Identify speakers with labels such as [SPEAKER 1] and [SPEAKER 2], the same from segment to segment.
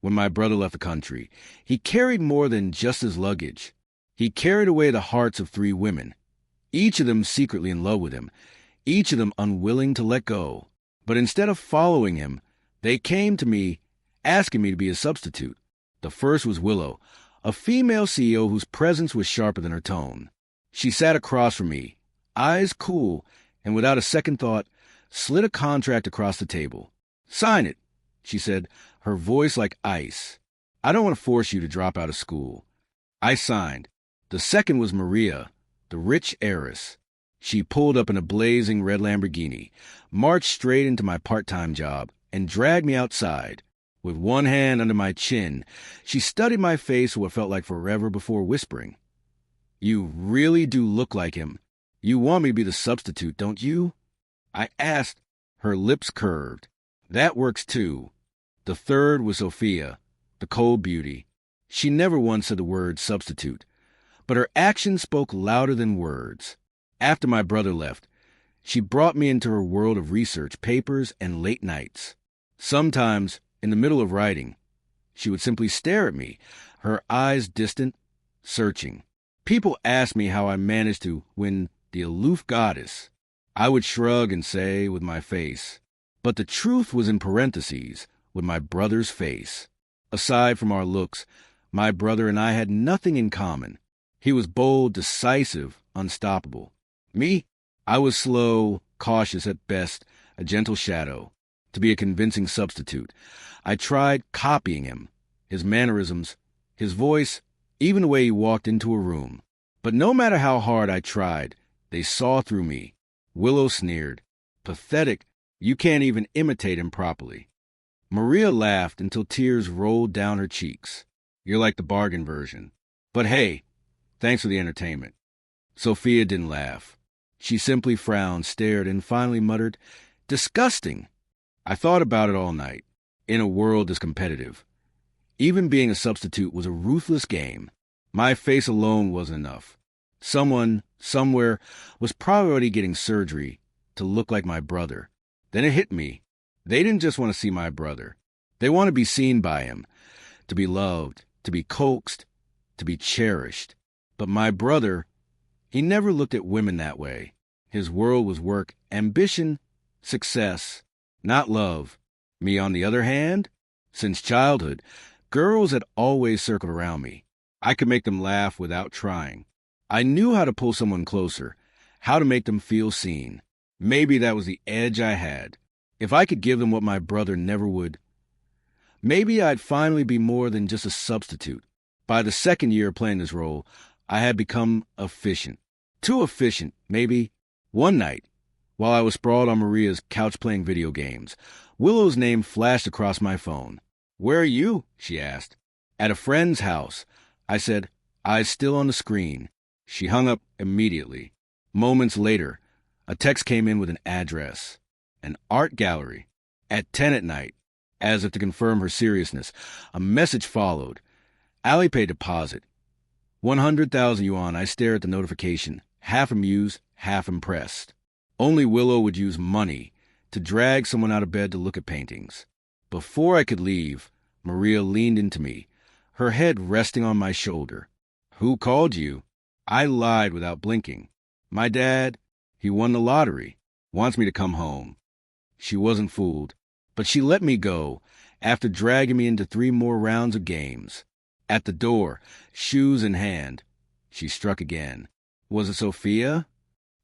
[SPEAKER 1] when my brother left the country. He carried more than just his luggage. He carried away the hearts of 3 women, each of them secretly in love with him, each of them unwilling to let go. But instead of following him, they came to me asking me to be a substitute. The first was Willow, a female CEO whose presence was sharper than her tone. She sat across from me, eyes cool, and without a second thought, slid a contract across the table. "Sign it," she said, her voice like ice. "I don't want to force you to drop out of school." I signed. The second was Maria, the rich heiress. She pulled up in a blazing red Lamborghini, marched straight into my part-time job, and dragged me outside. With one hand under my chin, she studied my face for what felt like forever before whispering, "You really do look like him. You want me to be the substitute, don't you?" I asked. Her lips curved. "That works too." The third was Sophia, the cold beauty. She never once said the word substitute, but her actions spoke louder than words. After my brother left, she brought me into her world of research, papers, and late nights. Sometimes, in the middle of writing, she would simply stare at me, her eyes distant, searching. People asked me how I managed to win the aloof goddess. I would shrug and say with my face, but the truth was in parentheses, with my brother's face. Aside from our looks, my brother and I had nothing in common. He was bold, decisive, unstoppable. Me? I was slow, cautious at best, a gentle shadow. To be a convincing substitute, I tried copying him, his mannerisms, his voice, even the way he walked into a room. But no matter how hard I tried, they saw through me. Willow sneered. "Pathetic. You can't even imitate him properly." Maria laughed until tears rolled down her cheeks. "You're like the bargain version. But hey, thanks for the entertainment." Sophia didn't laugh. She simply frowned, stared, and finally muttered, "Disgusting." I thought about it all night. In a world this competitive, even being a substitute was a ruthless game. My face alone wasn't enough. Someone, somewhere, was probably already getting surgery to look like my brother. Then it hit me. They didn't just want to see my brother. They want to be seen by him, to be loved, to be coaxed, to be cherished. But my brother, he never looked at women that way. His world was work, ambition, success, not love. Me, on the other hand, since childhood, girls had always circled around me. I could make them laugh without trying. I knew how to pull someone closer, how to make them feel seen. Maybe that was the edge I had. If I could give them what my brother never would, maybe I'd finally be more than just a substitute. By the second year playing this role, I had become efficient. Too efficient, maybe. One night, while I was sprawled on Maria's couch playing video games, Willow's name flashed across my phone. "Where are you?" she asked. "At a friend's house." I said, eyes still on the screen. She hung up immediately. Moments later, a text came in with an address. An art gallery. At 10 at night. As if to confirm her seriousness, a message followed. Alipay deposit. 100,000 yuan. I stared at the notification, half amused, half impressed. Only Willow would use money to drag someone out of bed to look at paintings. Before I could leave, Maria leaned into me, her head resting on my shoulder. "Who called you?" I lied without blinking. "My dad. He won the lottery. Wants me to come home." She wasn't fooled, but she let me go after dragging me into 3 more rounds of games. At the door, shoes in hand, she struck again. Was it Sophia?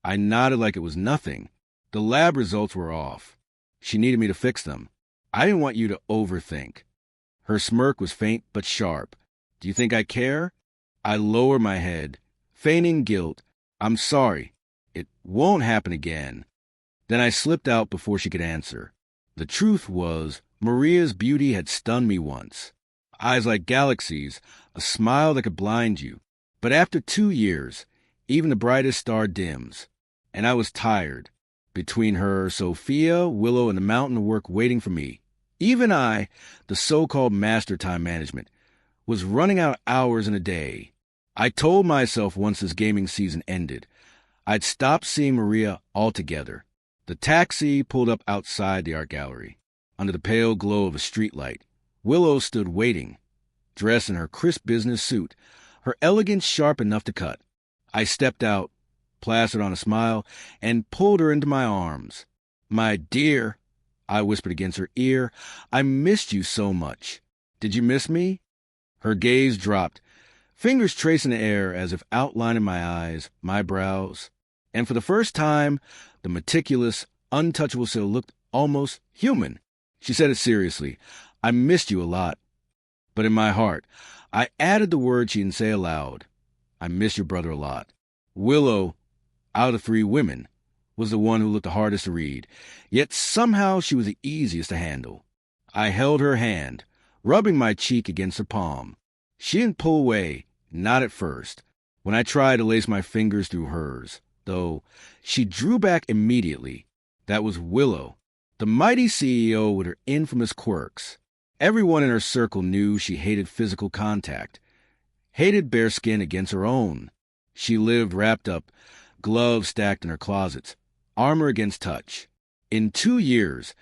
[SPEAKER 1] I nodded like it was nothing. The lab results were off. She needed me to fix them. I didn't want you to overthink. Her smirk was faint but sharp. "Do you think I care?" I lowered my head, feigning guilt. "I'm sorry. It won't happen again." Then I slipped out before she could answer. The truth was, Maria's beauty had stunned me once. Eyes like galaxies, a smile that could blind you. But after 2 years, even the brightest star dims. And I was tired. Between her, Sophia, Willow, and the mountain of work waiting for me, even I, the so-called master time management, was running out of hours in a day. I told myself once this gaming season ended, I'd stop seeing Maria altogether. The taxi pulled up outside the art gallery, under the pale glow of a streetlight. Willow stood waiting, dressed in her crisp business suit, her elegance sharp enough to cut. I stepped out, plastered on a smile, and pulled her into my arms. "My dear," I whispered against her ear, "I missed you so much. Did you miss me?" Her gaze dropped, fingers tracing the air as if outlining my eyes, my brows. And for the first time, the meticulous, untouchable Syl looked almost human. She said it seriously. "I missed you a lot." But in my heart, I added the word she didn't say aloud. "I miss your brother a lot." Willow, out of 3 women, was the one who looked the hardest to read, yet somehow she was the easiest to handle. I held her hand, rubbing my cheek against her palm. She didn't pull away, not at first, when I tried to lace my fingers through hers, though she drew back immediately. That was Willow, the mighty CEO with her infamous quirks. Everyone in her circle knew she hated physical contact, hated bare skin against her own. She lived wrapped up, gloves stacked in her closets, armor against touch. In 2 years,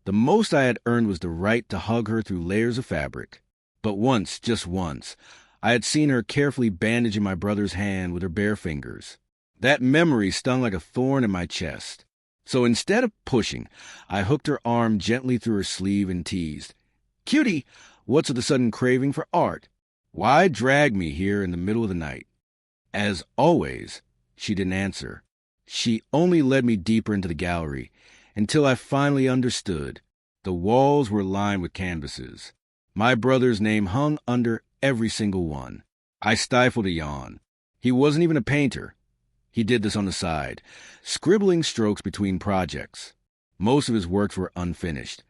[SPEAKER 1] the most I had earned was the right to hug her through layers of fabric. But once, just once, I had seen her carefully bandaging my brother's hand with her bare fingers. That memory stung like a thorn in my chest. So instead of pushing, I hooked her arm gently through her sleeve and teased, "Cutie, what's with the sudden craving for art? Why drag me here in the middle of the night?" As always, she didn't answer. She only led me deeper into the gallery, until I finally understood. The walls were lined with canvases. My brother's name hung under every single one. I stifled a yawn. He wasn't even a painter. He did this on the side, scribbling strokes between projects. Most of his works were unfinished,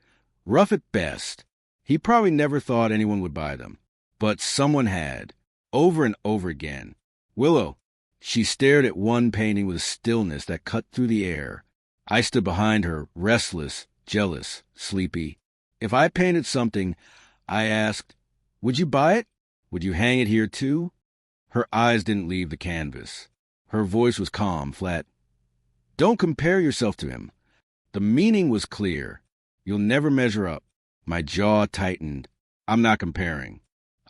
[SPEAKER 1] rough at best. He probably never thought anyone would buy them. But someone had, over and over again. "Willow." She stared at one painting with a stillness that cut through the air. I stood behind her, restless, jealous, sleepy. If I painted something, I asked, "Would you buy it? Would you hang it here too?" Her eyes didn't leave the canvas. Her voice was calm, flat. "Don't compare yourself to him." The meaning was clear. You'll never measure up. My jaw tightened. I'm not comparing.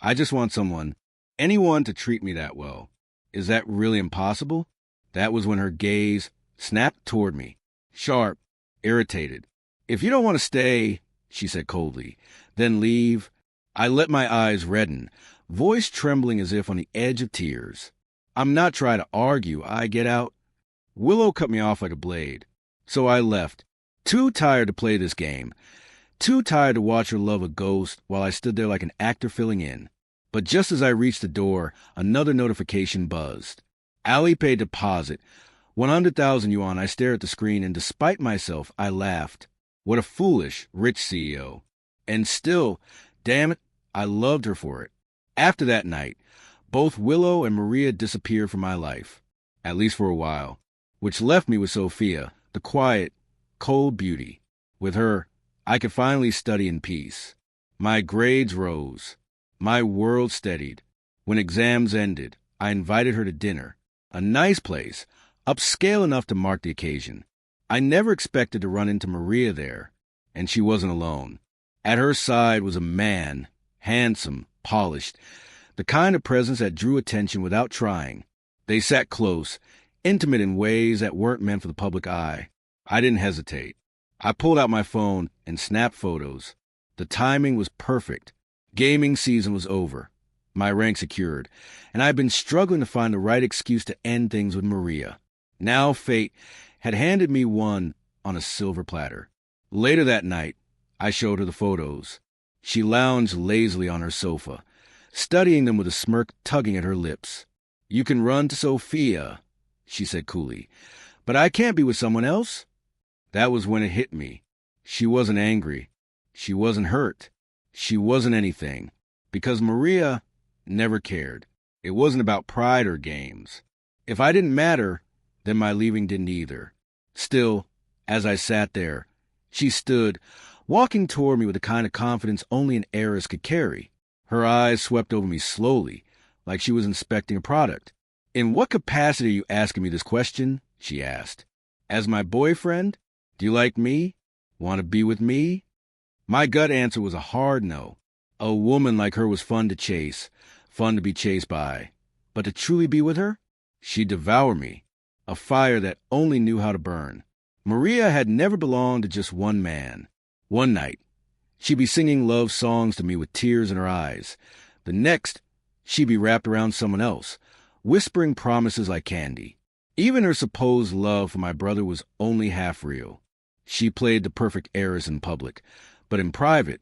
[SPEAKER 1] I just want someone, anyone, to treat me that well. Is that really impossible? That was when her gaze snapped toward me, sharp, irritated. "If you don't want to stay," she said coldly, "then leave." I let my eyes redden, voice trembling as if on the edge of tears. "I'm not trying to argue. I get out." Willow cut me off like a blade. So I left, too tired to play this game, too tired to watch her love a ghost while I stood there like an actor filling in. But just as I reached the door, another notification buzzed. Alipay deposit. 100,000 yuan. I stared at the screen, and despite myself, I laughed. What a foolish, rich CEO. And still, damn it, I loved her for it. After that night, both Willow and Maria disappeared from my life, at least for a while, which left me with Sophia, the quiet, cold beauty. With her, I could finally study in peace. My grades rose. My world steadied. When exams ended, I invited her to dinner. A nice place, upscale enough to mark the occasion. I never expected to run into Maria there, and she wasn't alone. At her side was a man, handsome, polished, the kind of presence that drew attention without trying. They sat close, intimate in ways that weren't meant for the public eye. I didn't hesitate. I pulled out my phone and snapped photos. The timing was perfect. Gaming season was over, my rank secured, and I had been struggling to find the right excuse to end things with Maria. Now fate had handed me one on a silver platter. Later that night, I showed her the photos. She lounged lazily on her sofa, studying them with a smirk tugging at her lips. "You can run to Sophia," she said coolly, "but I can't be with someone else." That was when it hit me. She wasn't angry. She wasn't hurt. She wasn't anything, because Maria never cared. It wasn't about pride or games. If I didn't matter, then my leaving didn't either. Still, as I sat there, she stood, walking toward me with the kind of confidence only an heiress could carry. Her eyes swept over me slowly, like she was inspecting a product. "In what capacity are you asking me this question?" she asked. "As my boyfriend? Do you like me? Want to be with me?" My gut answer was a hard no. A woman like her was fun to chase, fun to be chased by. But to truly be with her, she'd devour me, a fire that only knew how to burn. Maria had never belonged to just one man. One night, she'd be singing love songs to me with tears in her eyes. The next, she'd be wrapped around someone else, whispering promises like candy. Even her supposed love for my brother was only half real. She played the perfect heiress in public, but in private,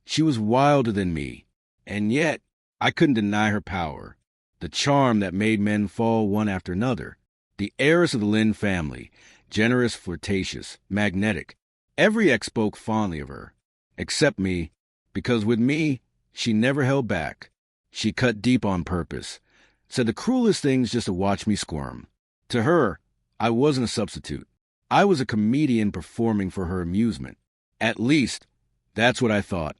[SPEAKER 1] she was wilder than me. And yet, I couldn't deny her power, the charm that made men fall one after another. The heiress of the Lynn family, generous, flirtatious, magnetic. Every ex spoke fondly of her, except me, because with me, she never held back. She cut deep on purpose, said the cruelest things just to watch me squirm. To her, I wasn't a substitute. I was a comedian performing for her amusement. At least, that's what I thought,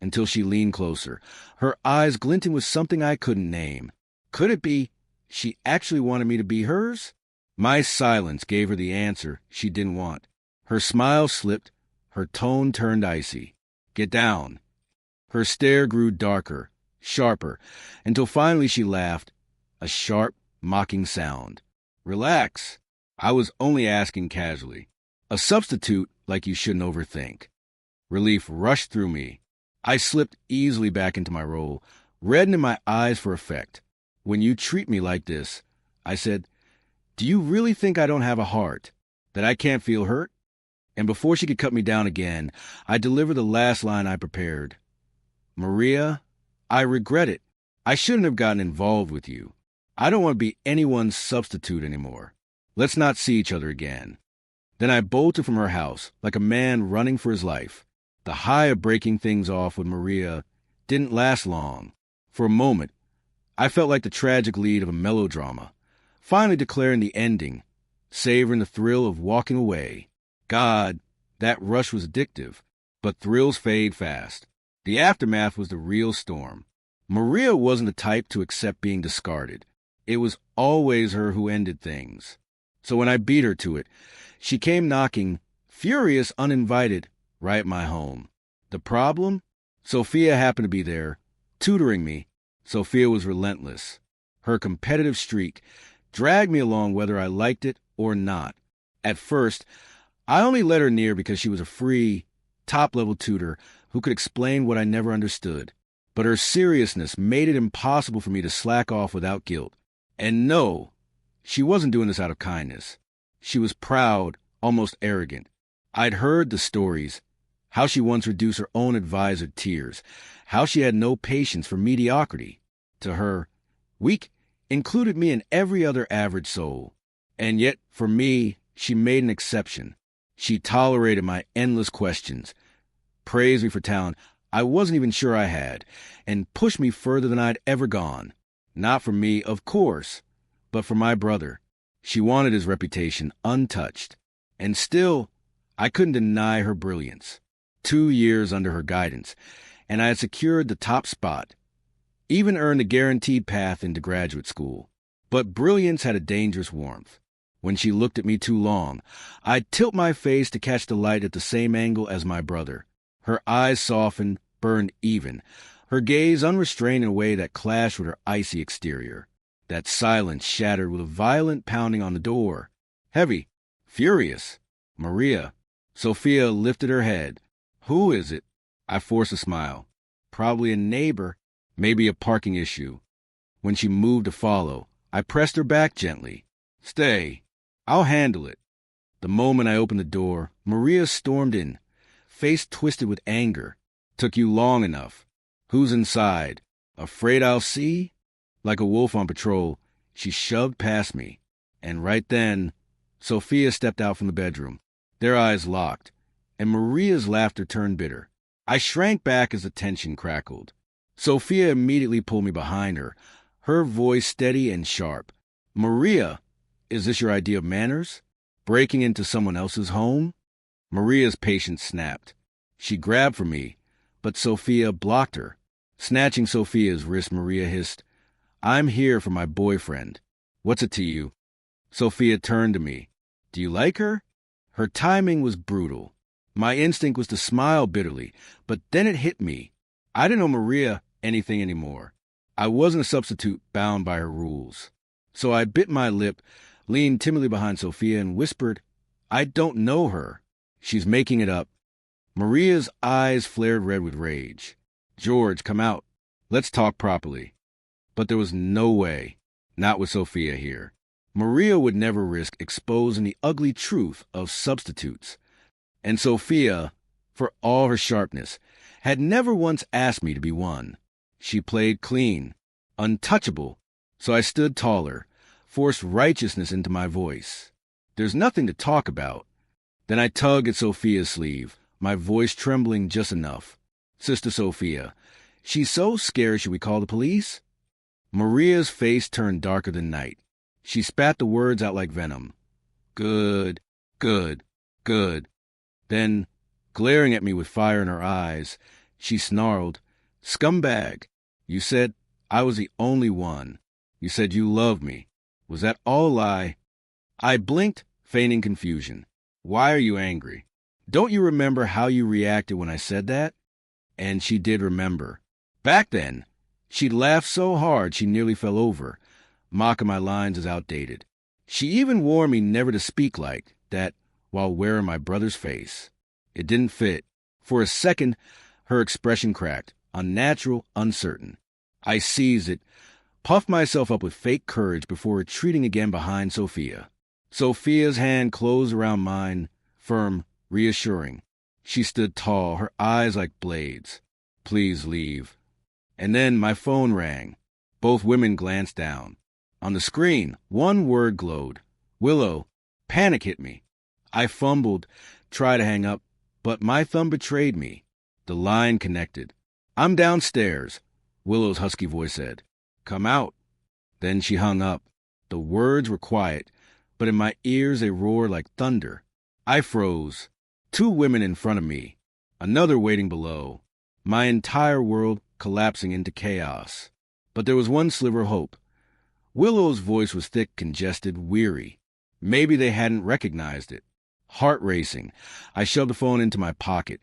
[SPEAKER 1] until she leaned closer, her eyes glinting with something I couldn't name. Could it be she actually wanted me to be hers? My silence gave her the answer she didn't want. Her smile slipped, her tone turned icy. Get down. Her stare grew darker, sharper, until finally she laughed, a sharp, mocking sound. Relax. I was only asking casually. A substitute like you shouldn't overthink. Relief rushed through me. I slipped easily back into my role, reddening my eyes for effect. When you treat me like this, I said, do you really think I don't have a heart? That I can't feel hurt? And before she could cut me down again, I delivered the last line I prepared. Maria, I regret it. I shouldn't have gotten involved with you. I don't want to be anyone's substitute anymore. Let's not see each other again. Then I bolted from her house, like a man running for his life. The high of breaking things off with Maria didn't last long. For a moment, I felt like the tragic lead of a melodrama, finally declaring the ending, savoring the thrill of walking away. God, that rush was addictive, but thrills fade fast. The aftermath was the real storm. Maria wasn't the type to accept being discarded. It was always her who ended things. So when I beat her to it, she came knocking, furious, uninvited, right at my home. The problem? Sophia happened to be there, tutoring me. Sophia was relentless. Her competitive streak dragged me along whether I liked it or not. At first, I only let her near because she was a free, top-level tutor who could explain what I never understood. But her seriousness made it impossible for me to slack off without guilt. And no, she wasn't doing this out of kindness. She was proud, almost arrogant. I'd heard the stories, how she once reduced her own advisor to tears, how she had no patience for mediocrity. To her, weak included me and every other average soul. And yet, for me, she made an exception. She tolerated my endless questions, praised me for talent I wasn't even sure I had, and pushed me further than I'd ever gone. Not for me, of course, but for my brother. She wanted his reputation untouched. And still, I couldn't deny her brilliance. 2 years under her guidance, and I had secured the top spot, even earned a guaranteed path into graduate school. But brilliance had a dangerous warmth. When she looked at me too long, I'd tilt my face to catch the light at the same angle as my brother. Her eyes softened, burned even, her gaze unrestrained in a way that clashed with her icy exterior. That silence shattered with a violent pounding on the door. Heavy, furious. Maria. Sophia lifted her head. Who is it? I forced a smile. Probably a neighbor, maybe a parking issue. When she moved to follow, I pressed her back gently. Stay. I'll handle it. The moment I opened the door, Maria stormed in, face twisted with anger. Took you long enough. Who's inside? Afraid I'll see? Like a wolf on patrol, she shoved past me. And right then, Sophia stepped out from the bedroom. Their eyes locked, and Maria's laughter turned bitter. I shrank back as the tension crackled. Sophia immediately pulled me behind her, her voice steady and sharp. Maria, is this your idea of manners? Breaking into someone else's home? Maria's patience snapped. She grabbed for me, but Sophia blocked her. Snatching Sophia's wrist, Maria hissed, I'm here for my boyfriend. What's it to you? Sophia turned to me. Do you like her? Her timing was brutal. My instinct was to smile bitterly, but then it hit me. I didn't owe Maria anything anymore. I wasn't a substitute bound by her rules. So I bit my lip, leaned timidly behind Sophia, and whispered, I don't know her. She's making it up. Maria's eyes flared red with rage. George, come out. Let's talk properly. But there was no way, not with Sophia here. Maria would never risk exposing the ugly truth of substitutes. And Sophia, for all her sharpness, had never once asked me to be one. She played clean, untouchable, so I stood taller, forced righteousness into my voice. There's nothing to talk about. Then I tugged at Sophia's sleeve, my voice trembling just enough. Sister Sophia, she's so scared, should we call the police? Maria's face turned darker than night. She spat the words out like venom. Good, good, good. Then, glaring at me with fire in her eyes, she snarled, Scumbag, you said I was the only one. You said you loved me. Was that all a lie? I blinked, feigning confusion. Why are you angry? Don't you remember how you reacted when I said that? And she did remember. Back then, she laughed so hard she nearly fell over, mocking my lines as outdated. She even warned me never to speak like that while wearing my brother's face. It didn't fit. For a second, her expression cracked, unnatural, uncertain. I seized it, puffed myself up with fake courage before retreating again behind Sophia. Sophia's hand closed around mine, firm, reassuring. She stood tall, her eyes like blades. Please leave. And then my phone rang. Both women glanced down. On the screen, one word glowed. Willow. Panic hit me. I fumbled, tried to hang up, but my thumb betrayed me. The line connected. I'm downstairs, Willow's husky voice said. Come out. Then she hung up. The words were quiet, but in my ears they roared like thunder. I froze. 2 women in front of me, another waiting below. My entire world collapsing into chaos. But there was one sliver of hope. Willow's voice was thick, congested, weary. Maybe they hadn't recognized it. Heart racing, I shoved the phone into my pocket,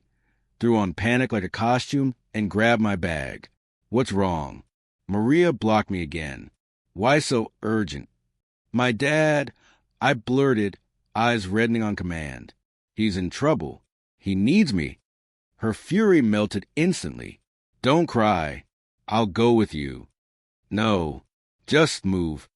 [SPEAKER 1] threw on Panic like a costume, and grabbed my bag. What's wrong? Maria blocked me again. Why so urgent? My dad, I blurted, eyes reddening on command. He's in trouble. He needs me. Her fury melted instantly. Don't cry. I'll go with you. No, just move.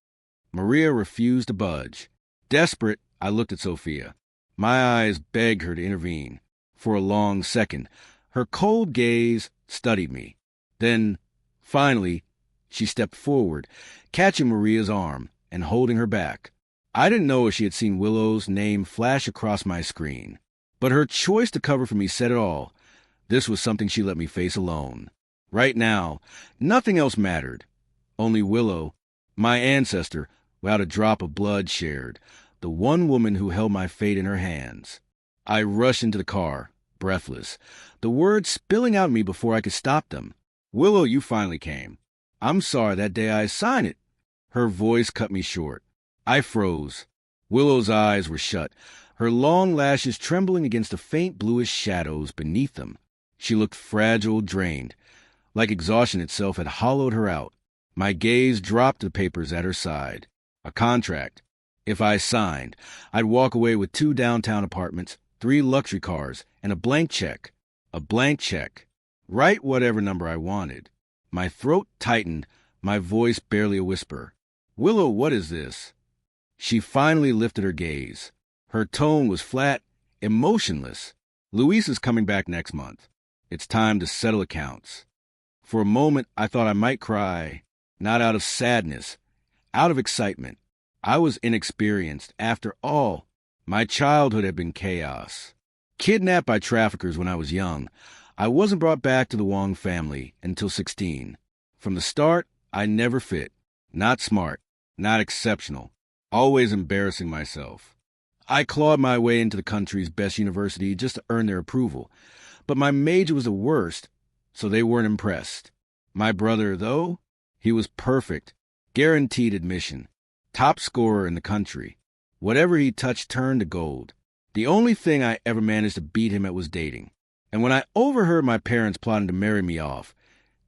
[SPEAKER 1] Maria refused to budge. Desperate, I looked at Sophia. My eyes begged her to intervene. For a long second, her cold gaze studied me. Then, finally, she stepped forward, catching Maria's arm and holding her back. I didn't know if she had seen Willow's name flash across my screen. But her choice to cover for me said it all. This was something she let me face alone. Right now, nothing else mattered. Only Willow, my ancestor, without a drop of blood shared, the one woman who held my fate in her hands. I rushed into the car, breathless, the words spilling out of me before I could stop them. Willow, you finally came. I'm sorry that day I signed it. Her voice cut me short. I froze. Willow's eyes were shut, her long lashes trembling against the faint bluish shadows beneath them. She looked fragile, drained, like exhaustion itself had hollowed her out. My gaze dropped to the papers at her side. A contract. If I signed, I'd walk away with 2 downtown apartments, 3 luxury cars, and a blank check. A blank check. Write whatever number I wanted. My throat tightened, my voice barely a whisper. Willow, what is this? She finally lifted her gaze. Her tone was flat, emotionless. Luis is coming back next month. It's time to settle accounts. For a moment, I thought I might cry, not out of sadness, out of excitement. I was inexperienced. After all, my childhood had been chaos. Kidnapped by traffickers when I was young, I wasn't brought back to the Wong family until 16. From the start, I never fit. Not smart, not exceptional, always embarrassing myself. I clawed my way into the country's best university just to earn their approval, but my major was the worst, so they weren't impressed. My brother, though, he was perfect, guaranteed admission, top scorer in the country. Whatever he touched turned to gold. The only thing I ever managed to beat him at was dating. And when I overheard my parents plotting to marry me off,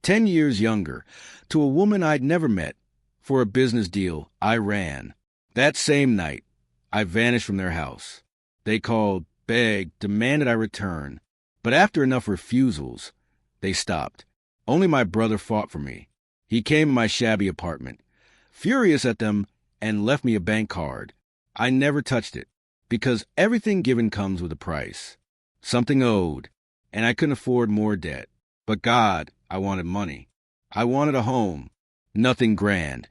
[SPEAKER 1] 10 years younger, to a woman I'd never met. For a business deal, I ran. That same night, I vanished from their house. They called, begged, demanded I return. But after enough refusals, they stopped. Only my brother fought for me. He came in my shabby apartment, furious at them, and left me a bank card. I never touched it, because everything given comes with a price. Something owed, and I couldn't afford more debt. But God, I wanted money. I wanted a home. Nothing grand,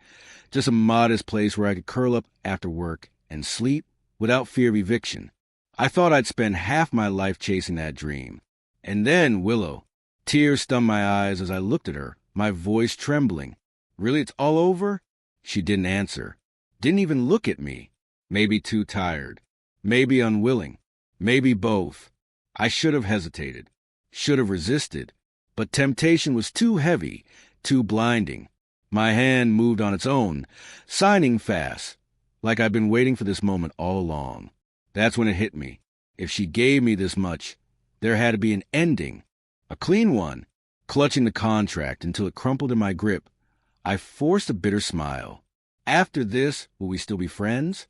[SPEAKER 1] just a modest place where I could curl up after work and sleep without fear of eviction. I thought I'd spend half my life chasing that dream. And then Willow. Tears stung my eyes as I looked at her, my voice trembling. Really, it's all over? She didn't answer. Didn't even look at me. Maybe too tired. Maybe unwilling. Maybe both. I should have hesitated. Should have resisted. But temptation was too heavy, too blinding. My hand moved on its own, signing fast, like I'd been waiting for this moment all along. That's when it hit me. If she gave me this much, there had to be an ending, a clean one. Clutching the contract until it crumpled in my grip, I forced a bitter smile. After this, will we still be friends?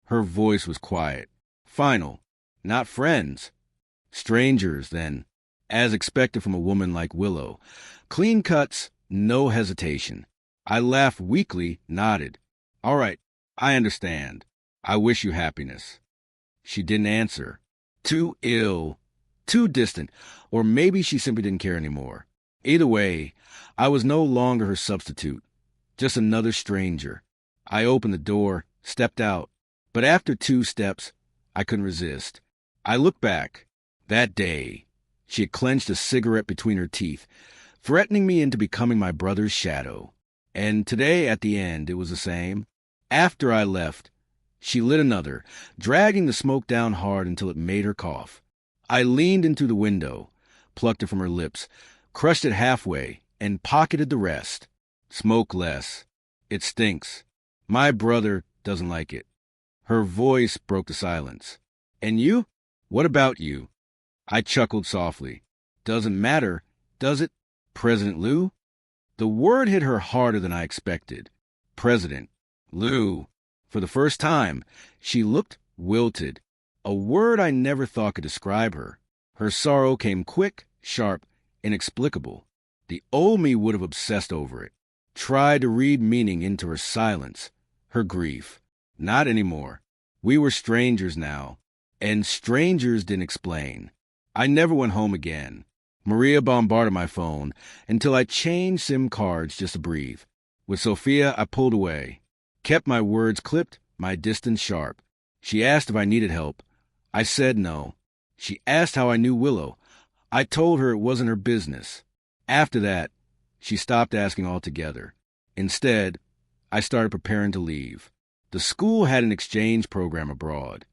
[SPEAKER 1] Her voice was quiet, final, not friends. Strangers, then, as expected from a woman like Willow. Clean cuts, no hesitation. I laughed weakly, nodded. All right, I understand. I wish you happiness. She didn't answer. Too ill, too distant, or maybe she simply didn't care anymore. Either way, I was no longer her substitute, just another stranger. I opened the door, stepped out, but after 2 steps, I couldn't resist. I looked back. That day, she had clenched a cigarette between her teeth, threatening me into becoming my brother's shadow. And today, at the end, it was the same. After I left, she lit another, dragging the smoke down hard until it made her cough. I leaned into the window, plucked it from her lips, crushed it halfway, and pocketed the rest. Smoke less. It stinks. My brother doesn't like it. Her voice broke the silence. And you? What about you? I chuckled softly. Doesn't matter, does it, President Lou? The word hit her harder than I expected. President. Lou. For the first time, she looked wilted. A word I never thought could describe her. Her sorrow came quick, sharp, inexplicable. The old me would have obsessed over it, tried to read meaning into her silence, her grief. Not anymore. We were strangers now, and strangers didn't explain. I never went home again. Maria bombarded my phone until I changed SIM cards just to breathe. With Sophia, I pulled away, kept my words clipped, my distance sharp. She asked if I needed help. I said no. She asked how I knew Willow. I told her it wasn't her business. After that, she stopped asking altogether. Instead, I started preparing to leave. The school had an exchange program abroad.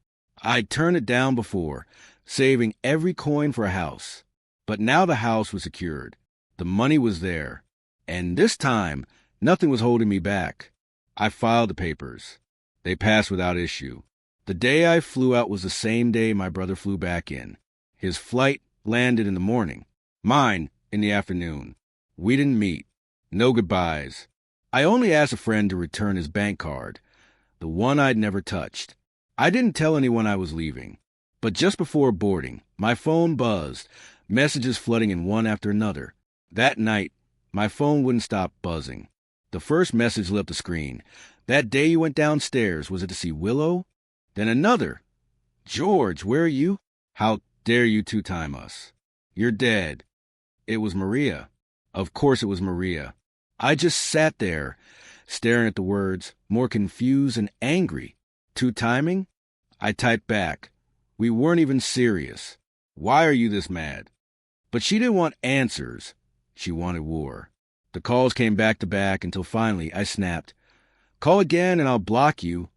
[SPEAKER 1] I'd turned it down before, saving every coin for a house. But now the house was secured. The money was there. And this time, nothing was holding me back. I filed the papers. They passed without issue. The day I flew out was the same day my brother flew back in. His flight landed in the morning. Mine in the afternoon. We didn't meet. No goodbyes. I only asked a friend to return his bank card, the one I'd never touched. I didn't tell anyone I was leaving. But just before boarding, my phone buzzed, messages flooding in one after another. That night, my phone wouldn't stop buzzing. The first message lit up the screen. That day you went downstairs, was it to see Willow? Then another. George, where are you? How dare you two-time us? You're dead. It was Maria. Of course it was Maria. I just sat there, staring at the words, more confused and angry. Two-timing? I typed back. We weren't even serious. Why are you this mad? But she didn't want answers. She wanted war. The calls came back to back until finally I snapped. Call again and I'll block you.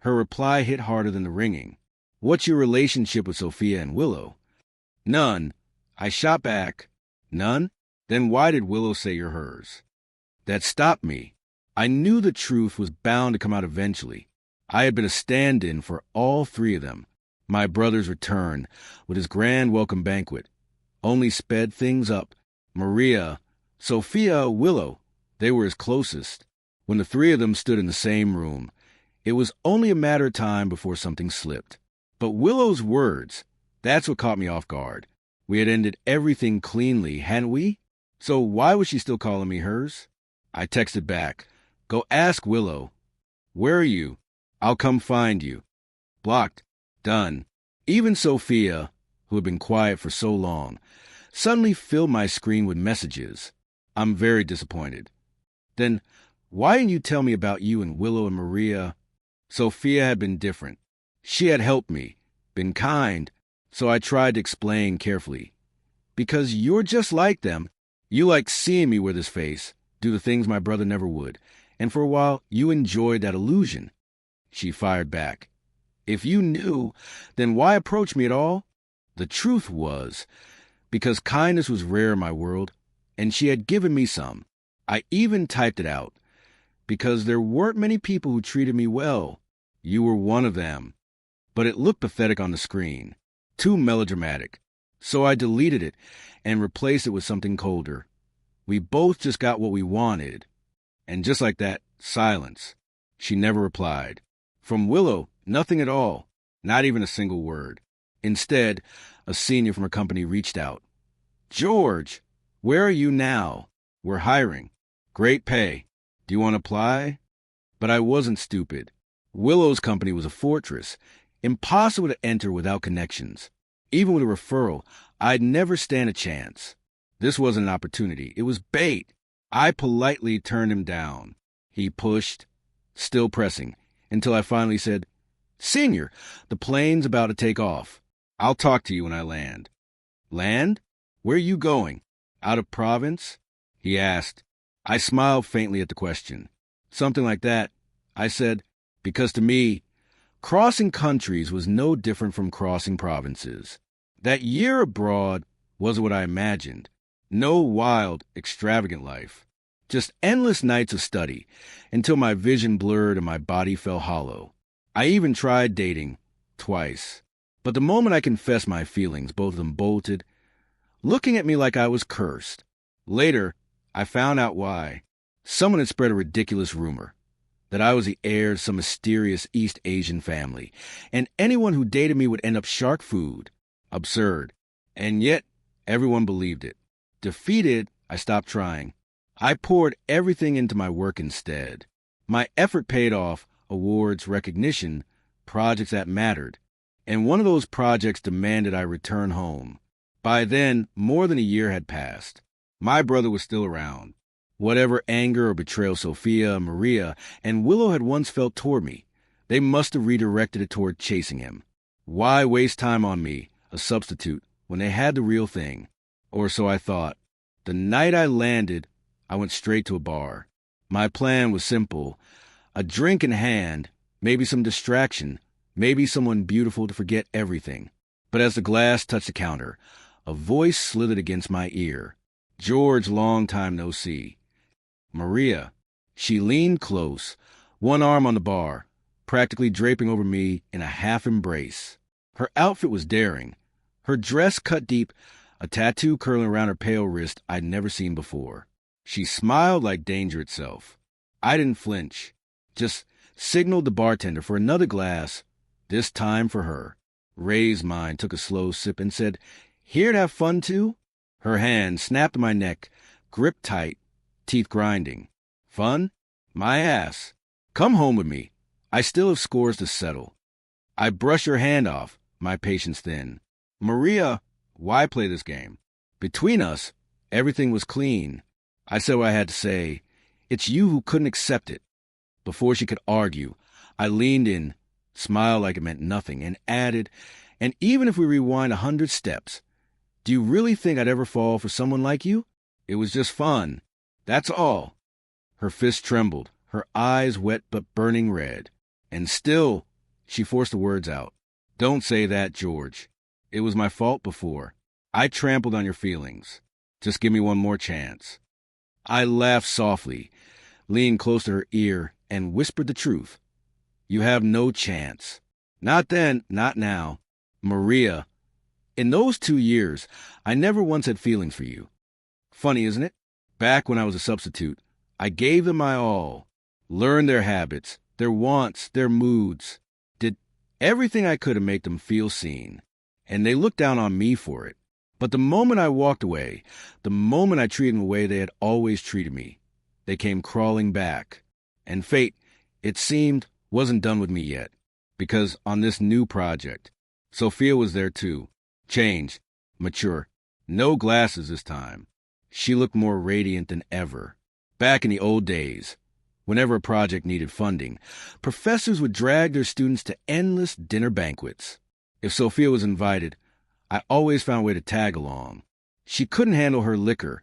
[SPEAKER 1] Her reply hit harder than the ringing. What's your relationship with Sophia and Willow? None. I shot back. None? Then why did Willow say you're hers? That stopped me. I knew the truth was bound to come out eventually. I had been a stand-in for all 3 of them. My brother's return, with his grand welcome banquet, only sped things up. Maria, Sophia, Willow, they were his closest. When the three of them stood in the same room, it was only a matter of time before something slipped. But Willow's words, that's what caught me off guard. We had ended everything cleanly, hadn't we? So why was she still calling me hers? I texted back, "Go ask Willow." "Where are you?" "I'll come find you." Blocked. Done. Even Sophia, who had been quiet for so long, suddenly filled my screen with messages. I'm very disappointed. Then why didn't you tell me about you and Willow and Maria? Sophia had been different. She had helped me, been kind, so I tried to explain carefully. Because you're just like them. You like seeing me with his face, do the things my brother never would, and for a while you enjoyed that illusion. She fired back. If you knew, then why approach me at all? The truth was, because kindness was rare in my world, and she had given me some. I even typed it out. Because there weren't many people who treated me well. You were one of them. But it looked pathetic on the screen. Too melodramatic. So I deleted it and replaced it with something colder. We both just got what we wanted. And just like that, silence. She never replied. From Willow, nothing at all. Not even a single word. Instead, a senior from her company reached out. "George, where are you now? We're hiring. Great pay. Do you want to apply?" But I wasn't stupid. Willow's company was a fortress, impossible to enter without connections. Even with a referral, I'd never stand a chance. This wasn't an opportunity. It was bait. I politely turned him down. He pushed, still pressing, until I finally said, "Senior, the plane's about to take off. I'll talk to you when I land." "Land? Where are you going? Out of province?" he asked. I smiled faintly at the question. Something like that. I said, because to me, crossing countries was no different from crossing provinces. That year abroad wasn't what I imagined. No wild, extravagant life. Just endless nights of study, until my vision blurred and my body fell hollow. I even tried dating, twice. But the moment I confessed my feelings, both of them bolted, looking at me like I was cursed. Later, I found out why. Someone had spread a ridiculous rumor that I was the heir to some mysterious East Asian family, and anyone who dated me would end up shark food. Absurd. And yet, everyone believed it. Defeated, I stopped trying. I poured everything into my work instead. My effort paid off, awards, recognition, projects that mattered. And one of those projects demanded I return home. By then, more than a year had passed. My brother was still around. Whatever anger or betrayal Sophia, Maria, and Willow had once felt toward me, they must have redirected it toward chasing him. Why waste time on me, a substitute, when they had the real thing? Or so I thought. The night I landed, I went straight to a bar. My plan was simple. A drink in hand, maybe some distraction, maybe someone beautiful to forget everything. But as the glass touched the counter, a voice slithered against my ear. "George, long time no see." Maria. She leaned close, one arm on the bar, practically draping over me in a half embrace. Her outfit was daring. Her dress cut deep, a tattoo curling around her pale wrist I'd never seen before. She smiled like danger itself. I didn't flinch, just signaled the bartender for another glass, this time for her. Raised mine, took a slow sip, and said, "Here to have fun too?" Her hand snapped my neck, gripped tight, teeth grinding. "Fun? My ass. Come home with me. I still have scores to settle." I brushed her hand off, my patience thin. "Maria, why play this game? Between us, everything was clean." I said what I had to say. "It's you who couldn't accept it." Before she could argue, I leaned in, smiled like it meant nothing, and added, "And even if we rewind 100 steps, do you really think I'd ever fall for someone like you? It was just fun. That's all." Her fist trembled, her eyes wet but burning red. And still, she forced the words out. "Don't say that, George. It was my fault before. I trampled on your feelings. Just give me one more chance." I laughed softly, leaned close to her ear, and whispered the truth. "You have no chance. Not then, not now. Maria, in those 2 years, I never once had feelings for you. Funny, isn't it? Back when I was a substitute, I gave them my all, learned their habits, their wants, their moods, did everything I could to make them feel seen, and they looked down on me for it. But the moment I walked away, the moment I treated them the way they had always treated me, they came crawling back. And fate, it seemed, wasn't done with me yet, because on this new project, Sophia was there too. Changed, mature, no glasses this time. She looked more radiant than ever. Back in the old days, whenever a project needed funding, professors would drag their students to endless dinner banquets. If Sophia was invited, I always found a way to tag along. She couldn't handle her liquor.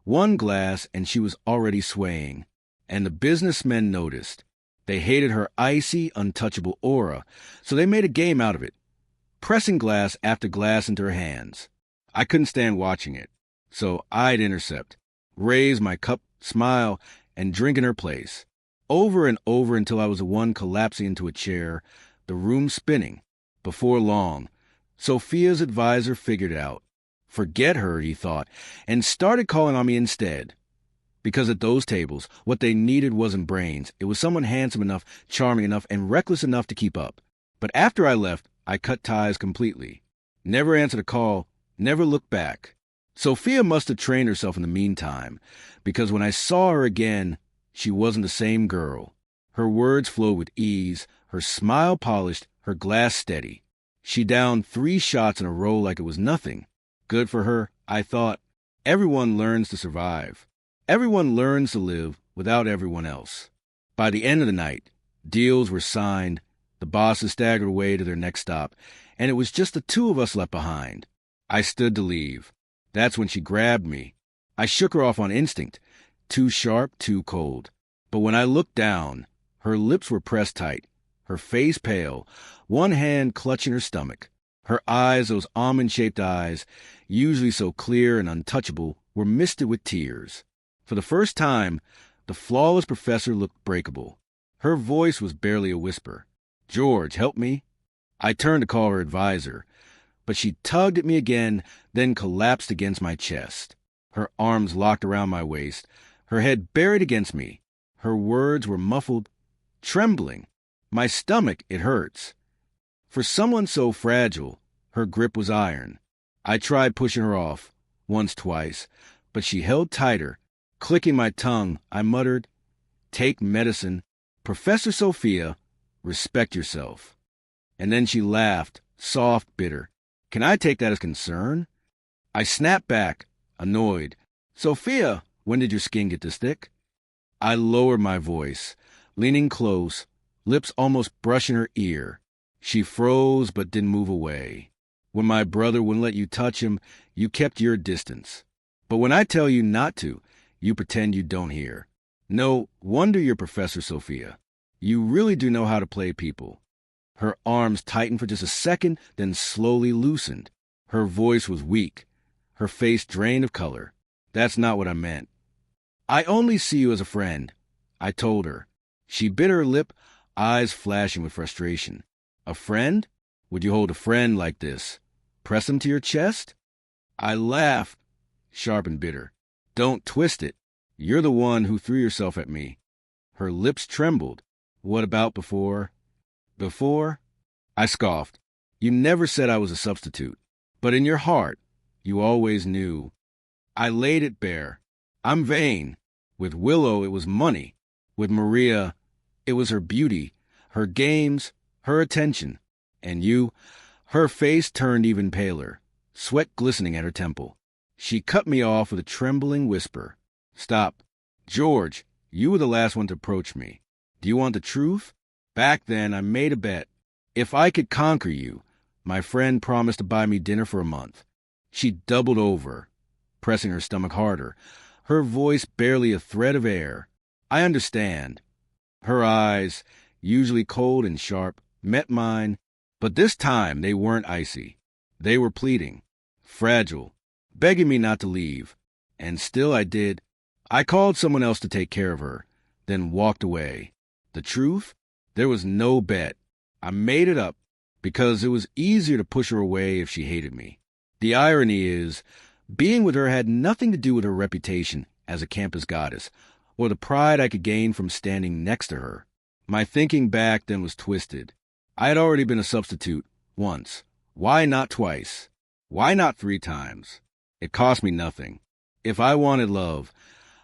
[SPEAKER 1] One glass and she was already swaying. And the businessmen noticed. They hated her icy, untouchable aura, so they made a game out of it, pressing glass after glass into her hands. I couldn't stand watching it, so I'd intercept, raise my cup, smile, and drink in her place, over and over until I was the one collapsing into a chair, the room spinning. Before long, Sophia's advisor figured it out. Forget her, he thought, and started calling on me instead. Because at those tables, what they needed wasn't brains. It was someone handsome enough, charming enough, and reckless enough to keep up. But after I left, I cut ties completely. Never answered a call, never looked back. Sophia must have trained herself in the meantime, because when I saw her again, she wasn't the same girl. Her words flowed with ease, her smile polished, her glass steady. She downed 3 shots in a row like it was nothing. Good for her, I thought. Everyone learns to survive. Everyone learns to live without everyone else. By the end of the night, deals were signed, the bosses staggered away to their next stop, and it was just the 2 of us left behind. I stood to leave. That's when she grabbed me. I shook her off on instinct. Too sharp, too cold. But when I looked down, her lips were pressed tight, her face pale, one hand clutching her stomach. Her eyes, those almond-shaped eyes, usually so clear and untouchable, were misted with tears. For the first time, the flawless professor looked breakable. Her voice was barely a whisper. "George, help me." I turned to call her advisor, but she tugged at me again, then collapsed against my chest. Her arms locked around my waist, her head buried against me. Her words were muffled, trembling. My stomach, it hurts. For someone so fragile, her grip was iron. I tried pushing her off, once, twice, but she held tighter. Clicking my tongue, I muttered, "Take medicine. Professor Sophia, respect yourself." And then she laughed, soft, bitter. Can I take that as concern? I snapped back, annoyed. "Sophia, when did your skin get this thick?" I lowered my voice, leaning close, lips almost brushing her ear. She froze but didn't move away. When my brother wouldn't let you touch him, you kept your distance. But when I tell you not to, you pretend you don't hear. No wonder you're Professor Sophia. You really do know how to play people. Her arms tightened for just a second, then slowly loosened. Her voice was weak, her face drained of color. "That's not what I meant. I only see you as a friend," I told her. She bit her lip, eyes flashing with frustration. "A friend? Would you hold a friend like this? Press him to your chest?" I laughed, sharp and bitter. "Don't twist it. You're the one who threw yourself at me." Her lips trembled. "What about before?" "Before?" I scoffed. "You never said I was a substitute. But in your heart, you always knew." I laid it bare. I'm vain. With Willow, it was money. With Maria, it was her beauty, her games, her attention. And you, her face turned even paler, sweat glistening at her temple. She cut me off with a trembling whisper. "Stop. George, you were the last one to approach me. Do you want the truth? Back then, I made a bet. If I could conquer you, my friend promised to buy me dinner for a month." She doubled over, pressing her stomach harder, her voice barely a thread of air. "I understand." Her eyes, usually cold and sharp, met mine, but this time they weren't icy. They were pleading, fragile, begging me not to leave. And still I did. I called someone else to take care of her, then walked away. The truth? There was no bet. I made it up, because it was easier to push her away if she hated me. The irony is, being with her had nothing to do with her reputation, as a campus goddess, or the pride I could gain from standing next to her. My thinking back then was twisted. I had already been a substitute once. Why not twice? Why not 3 times? It cost me nothing. If I wanted love,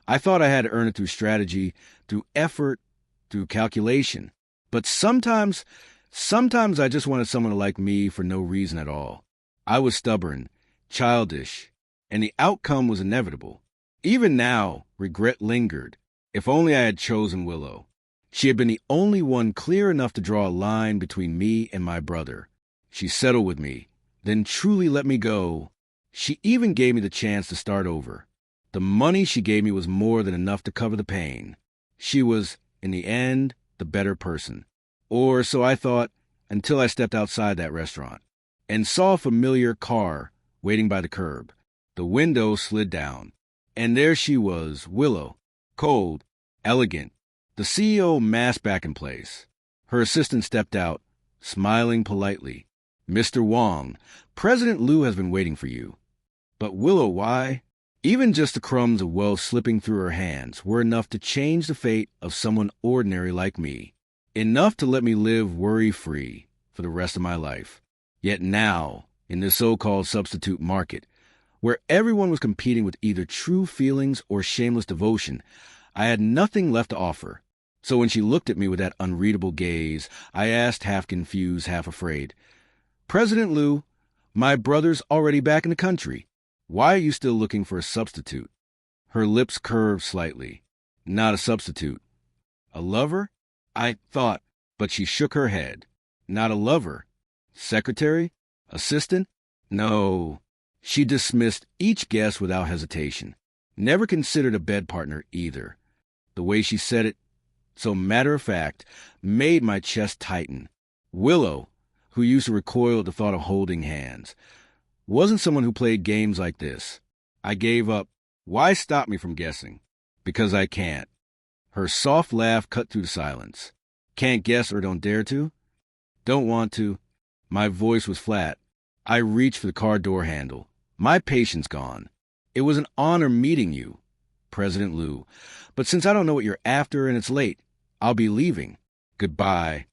[SPEAKER 1] I thought I had to earn it through strategy, through effort, through calculation. But sometimes I just wanted someone to like me for no reason at all. I was stubborn, childish, and the outcome was inevitable. Even now, regret lingered. If only I had chosen Willow. She had been the only one clear enough to draw a line between me and my brother. She settled with me, then truly let me go. She even gave me the chance to start over. The money she gave me was more than enough to cover the pain. She was, in the end, the better person. Or so I thought until I stepped outside that restaurant and saw a familiar car waiting by the curb. The window slid down, and there she was, Willow, cold, elegant, the CEO mask back in place. Her assistant stepped out, smiling politely. "Mr. Wong, President Liu has been waiting for you." But Willow, why? Even just the crumbs of wealth slipping through her hands were enough to change the fate of someone ordinary like me. Enough to let me live worry-free for the rest of my life. Yet now, in this so-called substitute market, where everyone was competing with either true feelings or shameless devotion, I had nothing left to offer. So when she looked at me with that unreadable gaze, I asked, half confused, half afraid, "President Liu, my brother's already back in the country. Why are you still looking for a substitute?" Her lips curved slightly. "Not a substitute. A lover?" I thought, but she shook her head. "Not a lover. Secretary? Assistant? No." She dismissed each guess without hesitation. Never considered a bed partner either. The way she said it, so matter-of-fact, made my chest tighten. Willow, who used to recoil at the thought of holding hands, wasn't someone who played games like this. I gave up. Why stop me from guessing? Because I can't. Her soft laugh cut through the silence. "Can't guess or don't dare to?" "Don't want to." My voice was flat. I reached for the car door handle. My patience gone. "It was an honor meeting you, President Liu. But since I don't know what you're after and it's late, I'll be leaving. Goodbye."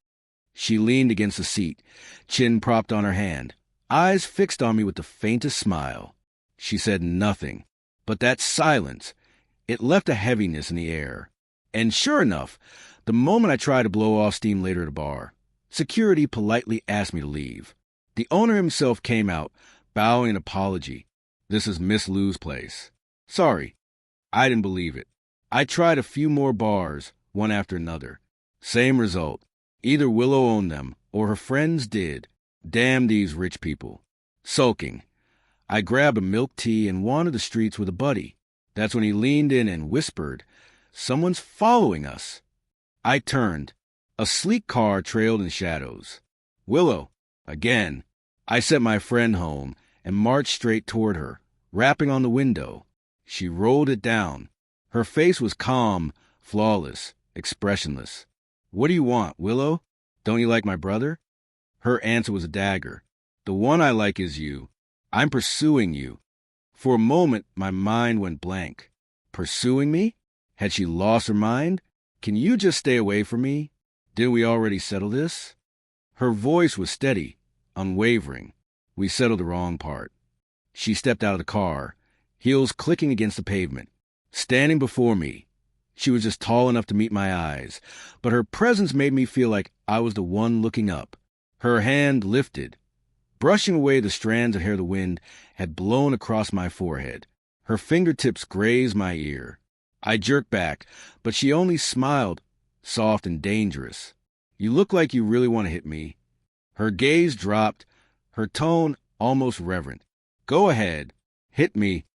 [SPEAKER 1] She leaned against the seat, chin propped on her hand, eyes fixed on me with the faintest smile. She said nothing, but that silence, it left a heaviness in the air. And sure enough, the moment I tried to blow off steam later at a bar, security politely asked me to leave. The owner himself came out, bowing an apology. "This is Miss Liu's place." Sorry. I didn't believe it. I tried a few more bars, one after another. Same result. Either Willow owned them, or her friends did. Damn these rich people. Sulking. I grabbed a milk tea and wandered the streets with a buddy. That's when he leaned in and whispered, "Someone's following us." I turned. A sleek car trailed in shadows. Willow. Again. I sent my friend home and marched straight toward her, rapping on the window. She rolled it down. Her face was calm, flawless, expressionless. "What do you want, Willow? Don't you like my brother?" Her answer was a dagger. "The one I like is you. I'm pursuing you." For a moment, my mind went blank. Pursuing me? Had she lost her mind? "Can you just stay away from me? Didn't we already settle this?" Her voice was steady, unwavering. We settled the wrong part. She stepped out of the car, heels clicking against the pavement. Standing before me, she was just tall enough to meet my eyes, but her presence made me feel like I was the one looking up. Her hand lifted, brushing away the strands of hair the wind had blown across my forehead. Her fingertips grazed my ear. I jerked back, but she only smiled, soft and dangerous. "You look like you really want to hit me." Her gaze dropped, her tone almost reverent. "Go ahead. Hit me."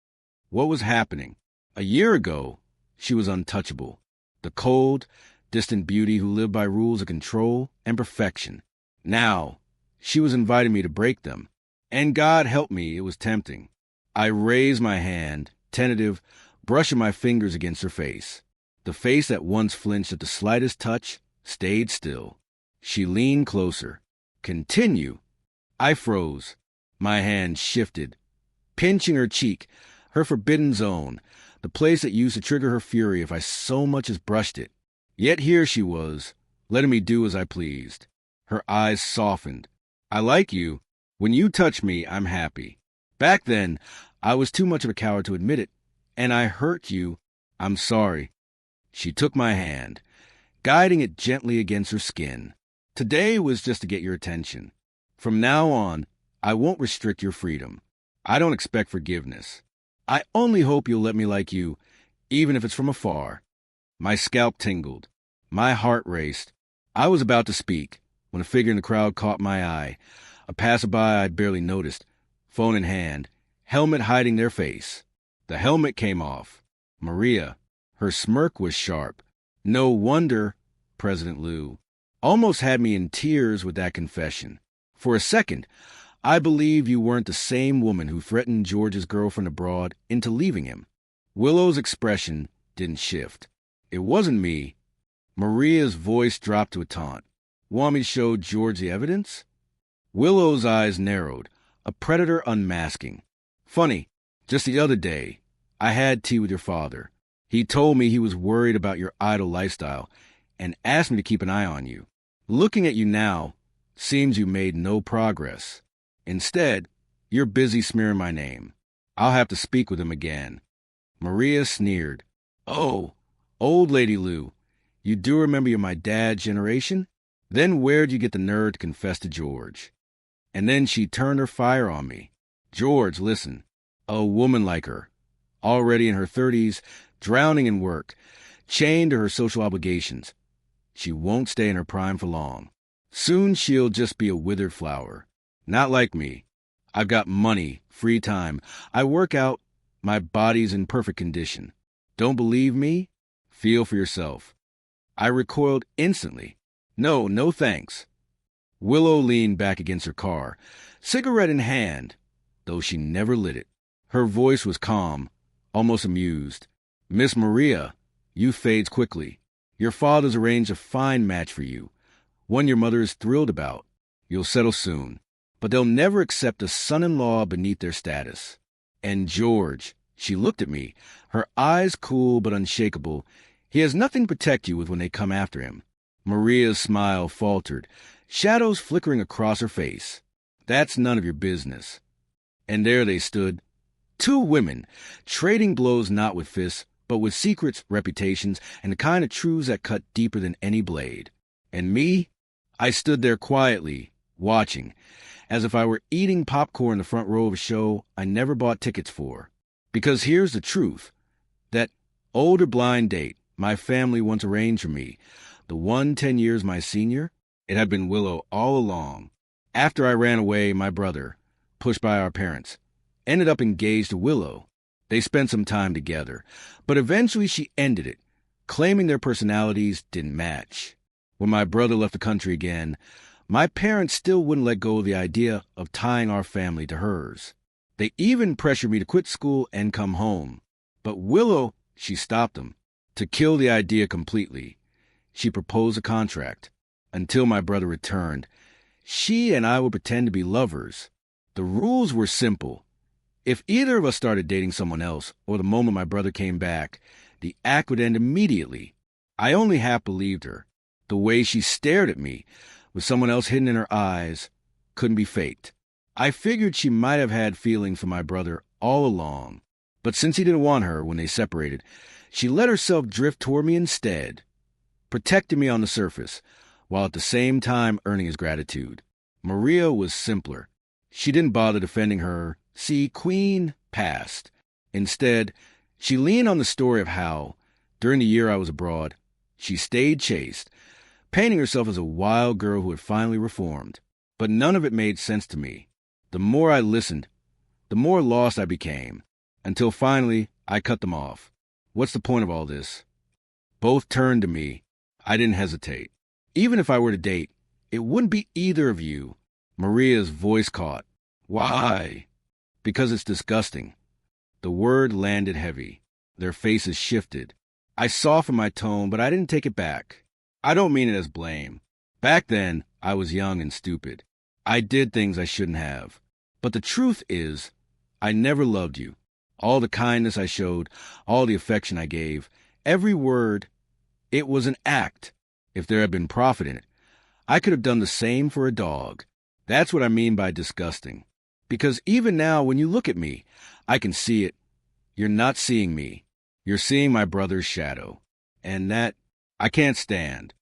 [SPEAKER 1] What was happening? A year ago, she was untouchable. The cold, distant beauty who lived by rules of control and perfection. Now, she was inviting me to break them. And God help me, it was tempting. I raised my hand, tentative, brushing my fingers against her face. The face that once flinched at the slightest touch stayed still. She leaned closer. "Continue." I froze. My hand shifted, pinching her cheek, her forbidden zone, the place that used to trigger her fury if I so much as brushed it. Yet here she was, letting me do as I pleased. Her eyes softened. I like you. When you touch me, I'm happy. Back then, I was too much of a coward to admit it, and I hurt you. I'm sorry. She took my hand, guiding it gently against her skin. Today was just to get your attention. From now on, I won't restrict your freedom. I don't expect forgiveness. I only hope you'll let me like you, even if it's from afar. My scalp tingled. My heart raced. I was about to speak when a figure in the crowd caught my eye. A passerby I'd barely noticed, phone in hand, helmet hiding their face. The helmet came off. Maria. Her smirk was sharp. No wonder, President Lou almost had me in tears with that confession. For a second, I believed you weren't the same woman who threatened George's girlfriend abroad into leaving him. Willow's expression didn't shift. It wasn't me. Maria's voice dropped to a taunt. Want me to show George the evidence? Willow's eyes narrowed, a predator unmasking. Funny, just the other day, I had tea with your father. He told me he was worried about your idle lifestyle and asked me to keep an eye on you. Looking at you now, seems you made no progress. Instead, you're busy smearing my name. I'll have to speak with him again. Maria sneered. Oh, old lady Lou, you do remember you're my dad's generation? Then where'd you get the nerve to confess to George? And then she turned her fire on me. George, listen, a woman like her, already in her 30s, drowning in work, chained to her social obligations. She won't stay in her prime for long. Soon she'll just be a withered flower. Not like me. I've got money, free time. I work out. My body's in perfect condition. Don't believe me? Feel for yourself. I recoiled instantly. No thanks. Willow leaned back against her car, cigarette in hand, though she never lit it. Her voice was calm, almost amused. Miss Maria, youth fades quickly. Your father's arranged a fine match for you, one your mother is thrilled about. You'll settle soon, but they'll never accept a son-in-law beneath their status. And George, she looked at me, her eyes cool but unshakable. He has nothing to protect you with when they come after him. Maria's smile faltered, shadows flickering across her face. That's none of your business. And there they stood, two women, trading blows not with fists, but with secrets, reputations, and the kind of truths that cut deeper than any blade. And me? I stood there quietly, watching, as if I were eating popcorn in the front row of a show I never bought tickets for. Because here's the truth. That older blind date my family once arranged for me, the one 10 years my senior, it had been Willow all along. After I ran away, my brother, pushed by our parents, ended up engaged to Willow. They spent some time together, but eventually she ended it, claiming their personalities didn't match. When my brother left the country again, my parents still wouldn't let go of the idea of tying our family to hers. They even pressured me to quit school and come home. But Willow, she stopped them. To kill the idea completely, she proposed a contract. Until my brother returned, she and I would pretend to be lovers. The rules were simple. If either of us started dating someone else, or the moment my brother came back, the act would end immediately. I only half believed her. The way she stared at me, with someone else hidden in her eyes, couldn't be faked. I figured she might have had feelings for my brother all along. But since he didn't want her when they separated, she let herself drift toward me instead, protecting me on the surface, while at the same time earning his gratitude. Maria was simpler. She didn't bother defending her, queen past. Instead, she leaned on the story of how, during the year I was abroad, she stayed chaste, painting herself as a wild girl who had finally reformed. But none of it made sense to me. The more I listened, the more lost I became, until finally I cut them off. What's the point of all this? Both turned to me. I didn't hesitate. Even if I were to date, it wouldn't be either of you. Maria's voice caught. Why? Because it's disgusting. The word landed heavy. Their faces shifted. I softened my tone, but I didn't take it back. I don't mean it as blame. Back then, I was young and stupid. I did things I shouldn't have. But the truth is, I never loved you. All the kindness I showed, all the affection I gave, every word, it was an act. If there had been profit in it, I could have done the same for a dog. That's what I mean by disgusting. Because even now, when you look at me, I can see it. You're not seeing me. You're seeing my brother's shadow. And that I can't stand.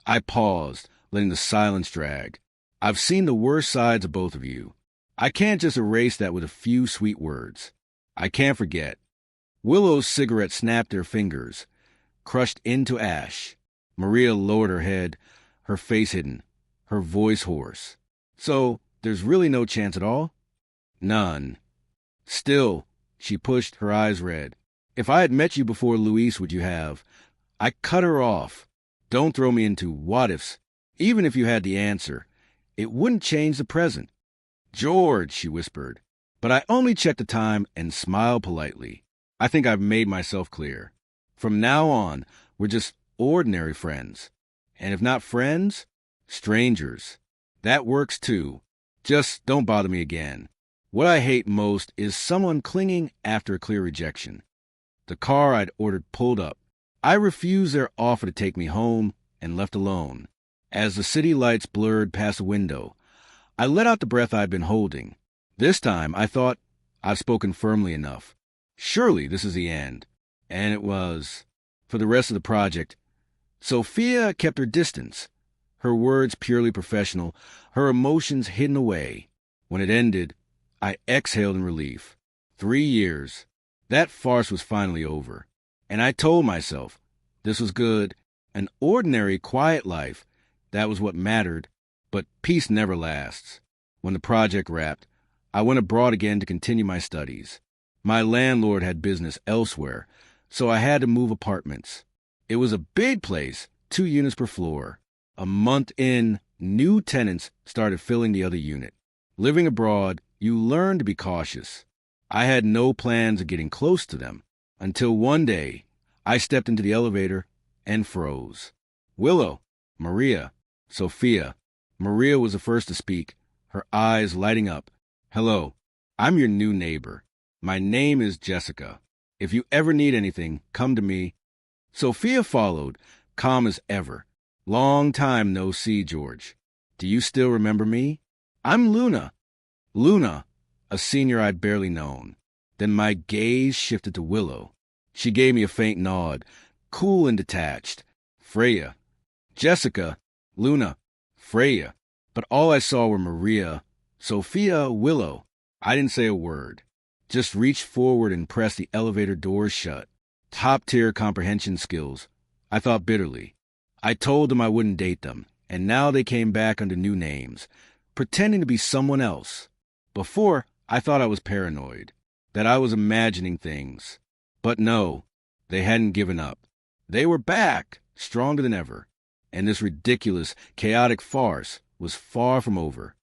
[SPEAKER 1] I paused, letting the silence drag. I've seen the worst sides of both of you. I can't just erase that with a few sweet words. I can't forget. Willow's cigarette snapped her fingers, crushed into ash. Maria lowered her head, her face hidden, her voice hoarse. So, there's really no chance at all? None. Still, she pushed, her eyes red. If I had met you before Luis, would you have? I cut her off. Don't throw me into what-ifs. Even if you had the answer, it wouldn't change the present. George, she whispered. But I only checked the time and smiled politely. I think I've made myself clear. From now on, we're just ordinary friends. And if not friends, strangers. That works too. Just don't bother me again. What I hate most is someone clinging after a clear rejection. The car I'd ordered pulled up. I refused their offer to take me home and left alone. As the city lights blurred past the window, I let out the breath I'd been holding. This time, I thought, I've spoken firmly enough. Surely this is the end. And it was. For the rest of the project, Sophia kept her distance, her words purely professional, her emotions hidden away. When it ended, I exhaled in relief. 3 years. That farce was finally over. And I told myself, this was good, an ordinary, quiet life. That was what mattered. But peace never lasts. When the project wrapped, I went abroad again to continue my studies. My landlord had business elsewhere, so I had to move apartments. It was a big place, 2 units per floor. A month in, new tenants started filling the other unit. Living abroad, you learn to be cautious. I had no plans of getting close to them, until one day, I stepped into the elevator and froze. Willow, Maria, Sophia. Maria was the first to speak, her eyes lighting up. Hello, I'm your new neighbor. My name is Jessica. If you ever need anything, come to me. Sophia followed, calm as ever. Long time no see, George. Do you still remember me? I'm Luna. Luna, a senior I'd barely known. Then my gaze shifted to Willow. She gave me a faint nod, cool and detached. Freya. Jessica. Luna. Freya. But all I saw were Maria, Sophia, Willow. I didn't say a word. Just reached forward and pressed the elevator doors shut. Top-tier comprehension skills. I thought bitterly. I told them I wouldn't date them, and now they came back under new names, pretending to be someone else. Before, I thought I was paranoid, that I was imagining things. But no, they hadn't given up. They were back, stronger than ever. And this ridiculous, chaotic farce was far from over.